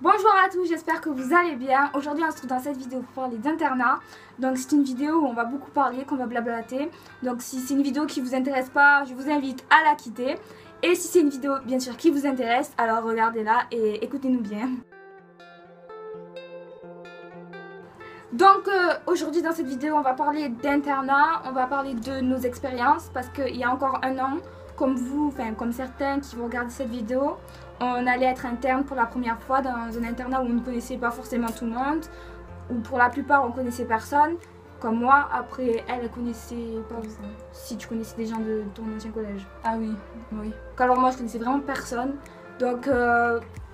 Bonjour à tous, j'espère que vous allez bien. Aujourd'hui on se retrouve dans cette vidéo pour parler d'internat. Donc c'est une vidéo où on va beaucoup parler, qu'on va blablater. Donc si c'est une vidéo qui vous intéresse pas, je vous invite à la quitter. Et si c'est une vidéo bien sûr qui vous intéresse, alors regardez-la et écoutez-nous bien. Donc aujourd'hui dans cette vidéo on va parler d'internat, on va parler de nos expériences parce qu'il y a encore un an, comme vous, enfin comme certains qui vont regarder cette vidéo, on allait être interne pour la première fois dans un internat où on ne connaissait pas forcément tout le monde, ou pour la plupart on connaissait personne, comme moi. Après elle connaissait pas, si tu connaissais des gens de ton ancien collège. Ah oui, oui. Alors moi je connaissais vraiment personne. Donc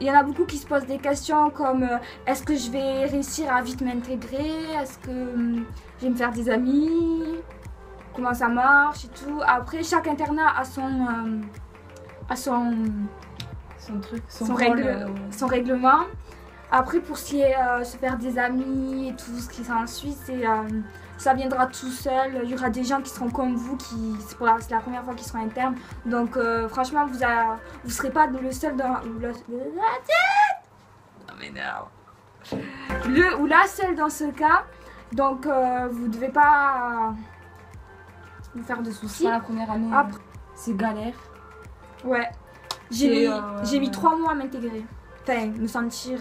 il y en a beaucoup qui se posent des questions comme est-ce que je vais réussir à vite m'intégrer, est-ce que je vais me faire des amis, comment ça marche et tout. Après chaque internat a son règlement. Après pour ce qui est se faire des amis et tout ce qui s'ensuit, ça viendra tout seul. Il y aura des gens qui seront comme vous, c'est la première fois qu'ils seront internes. Donc franchement vous serez pas le seul dans le ou la seule dans ce cas. Donc vous devez pas vous faire de soucis. La première année, c'est galère. Ouais. J'ai mis 3 mois à m'intégrer. Enfin, me sentir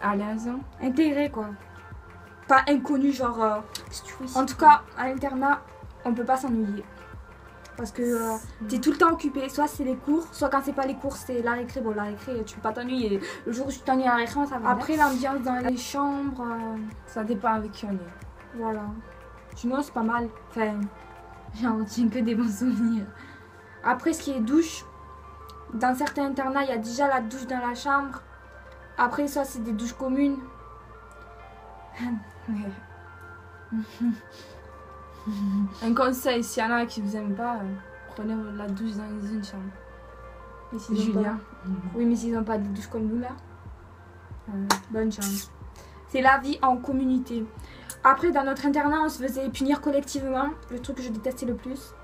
à l'aise. Intégrée quoi. Pas inconnu genre. En tout cas, à l'internat, on peut pas s'ennuyer. Parce que t'es tout le temps occupé. Soit c'est les cours, soit quand c'est pas les cours, c'est la récré. Bon, la récré, tu peux pas t'ennuyer. Le jour où tu t'ennuies à la récré, ça va. Après, l'ambiance dans les chambres. Ça dépend avec qui on est. Voilà. Sinon, c'est pas mal. Enfin, j'en retiens que des bons souvenirs. Après, ce qui est douche. Dans certains internats, il y a déjà la douche dans la chambre. Après, soit c'est des douches communes. Un conseil, s'il y en a qui vous aiment pas, prenez la douche dans une chambre. Mais Julien. Oui, mais s'ils n'ont pas de douche comme nous là, bonne chance. C'est la vie en communauté. Après, dans notre internat, on se faisait punir collectivement. Le truc que je détestais le plus.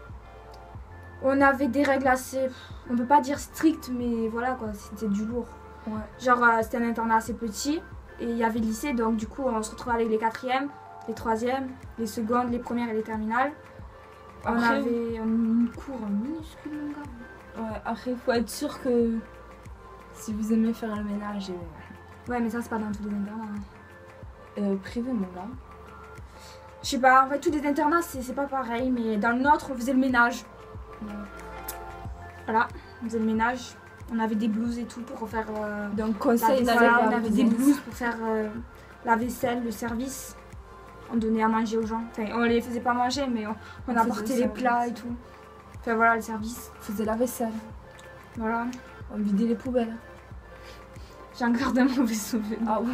On avait des règles assez, on peut pas dire strictes, mais voilà quoi, c'était du lourd. Ouais. Genre c'était un internat assez petit et il y avait le lycée, donc du coup on se retrouvait avec les 4e, les 3e, les secondes, les premières et les terminales. Après, on avait une cour minuscule mon gars. Ouais, après il faut être sûr que si vous aimez faire le ménage. Ouais, mais ça c'est pas dans tous les internats. Privé mon gars. Je sais pas, en fait tous les internats c'est pas pareil, mais dans le nôtre on faisait le ménage. Voilà, on faisait le ménage, on avait des blouses et tout pour faire donc conseil, on avait des blouses pour faire la vaisselle, le service. On donnait à manger aux gens, enfin on les faisait pas manger mais on apportait les plats et tout. Enfin voilà le service. On faisait la vaisselle. Voilà. On vidait les poubelles. J'en garde un mauvais souvenir. Ah oui.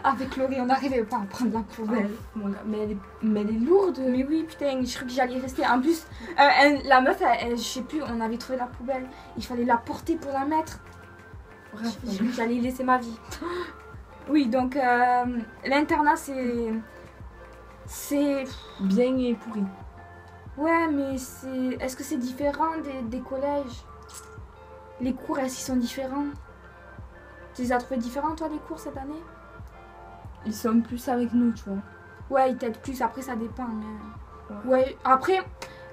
Avec Laurie, on n'arrivait pas à prendre la poubelle. Oh, mon gars, mais elle est lourde. Mais oui, putain, je crois que j'allais rester. En plus, la meuf, je sais plus, on avait trouvé la poubelle. Il fallait la porter pour la mettre. Bref, j'allais y laisser ma vie. Oui, donc l'internat, c'est bien et pourri. Ouais, mais est-ce que c'est différent des collèges? Les cours, est-ce qu'ils sont différents? Tu les as trouvés différents, toi, les cours cette année? Ils sont plus avec nous, tu vois. Ouais, ils t'aident plus, après ça dépend. Mais... Ouais, après,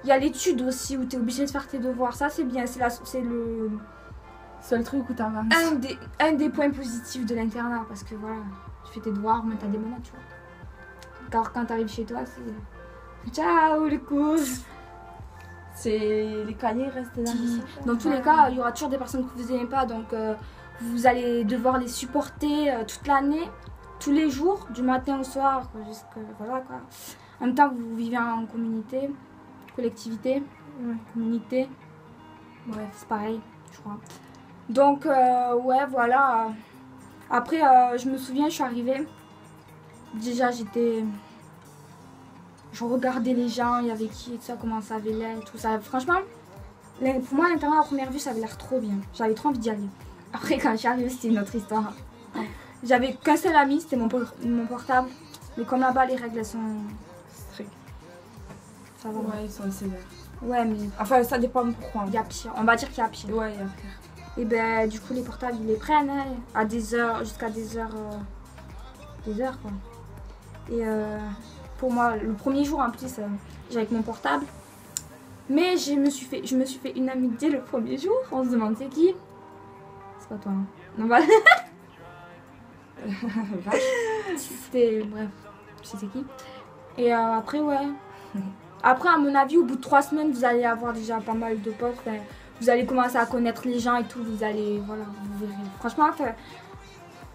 il y a l'étude aussi où tu es obligé de faire tes devoirs. Ça, c'est bien, c'est le seul truc où t'avances. Un des points positifs de l'internat, parce que voilà, tu fais tes devoirs, mais t'as des bonnes notes, tu vois. Car quand t'arrives chez toi, c'est... Ciao, les cours. Les cahiers restent dans tous les cas, il y aura toujours des personnes que vous n'aimez pas, donc vous allez devoir les supporter toute l'année. Tous les jours, du matin au soir, voilà quoi. En même temps, vous vivez en communauté, collectivité, communauté. Bref, c'est pareil, je crois. Donc, ouais, voilà. Après, je me souviens, je suis arrivée. Déjà, je regardais les gens, il y avait qui et tout ça, comment ça avait l'air et tout ça. Franchement, pour moi, l'internat à première vue, ça avait l'air trop bien. J'avais trop envie d'y aller. Après, quand je suis arrivée, c'était une autre histoire. J'avais qu'un seul ami, c'était mon portable. Mais comme là-bas, les règles elles sont strictes. Ça va. Ouais, ils sont sévères. Ouais, mais. Enfin, ça dépend pourquoi. Il y a pire. On va dire qu'il y a pire. Ouais, il y a pire. Et ben du coup les portables ils les prennent hein, à des heures, jusqu'à des heures quoi. Et pour moi le premier jour en plus j'ai avec mon portable. Mais je me suis fait une amie dès le premier jour. On se demande c'est qui. C'est pas toi. Hein. Non bah. C'était bref, je sais c'est qui. Et après ouais. Après à mon avis au bout de 3 semaines vous allez avoir déjà pas mal de potes. Enfin, vous allez commencer à connaître les gens et tout. Vous allez voilà vous verrez.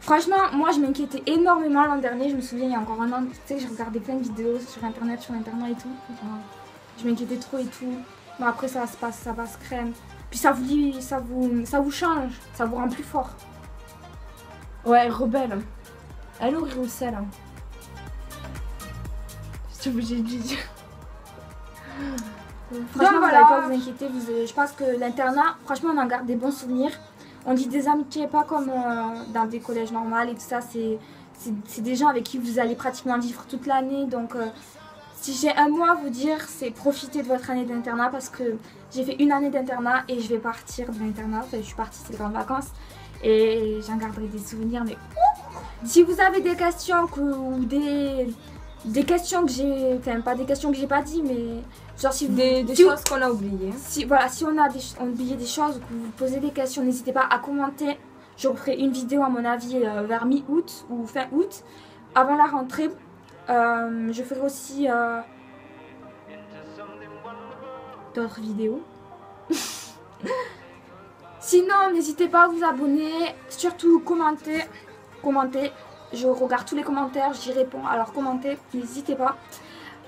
Franchement moi je m'inquiétais énormément l'an dernier. Je me souviens il y a encore un an. Tu sais je regardais plein de vidéos sur internet et tout. Je m'inquiétais trop et tout. Mais après ça passe crème. Puis ça vous change, ça vous rend plus fort. Ouais, rebelle. Elle aurait au sel. Je suis obligée de lui dire. Franchement, vous n'allez pas vous inquiéter. Je pense que l'internat, franchement, on en garde des bons souvenirs. On dit des amitiés, pas comme dans des collèges normaux et tout ça. C'est des gens avec qui vous allez pratiquement vivre toute l'année. Donc, si j'ai un mot à vous dire, c'est profiter de votre année d'internat parce que j'ai fait une année d'internat et je vais partir de l'internat. Enfin, je suis partie, c'est les grandes vacances et j'en garderai des souvenirs. Mais si vous avez des questions ou des questions que j'ai, enfin pas des questions que j'ai pas dit, mais genre si vous, des choses qu'on a oubliées. Si voilà, si on a oublié des choses ou que vous posez des questions, n'hésitez pas à commenter. Je referai une vidéo à mon avis vers mi-août ou fin août, avant la rentrée. Je ferai aussi d'autres vidéos. Sinon, n'hésitez pas à vous abonner, surtout commentez. Je regarde tous les commentaires, j'y réponds. Alors commentez, n'hésitez pas,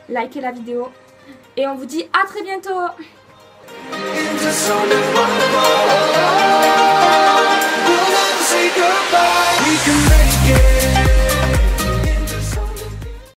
likez la vidéo. Et on vous dit à très bientôt.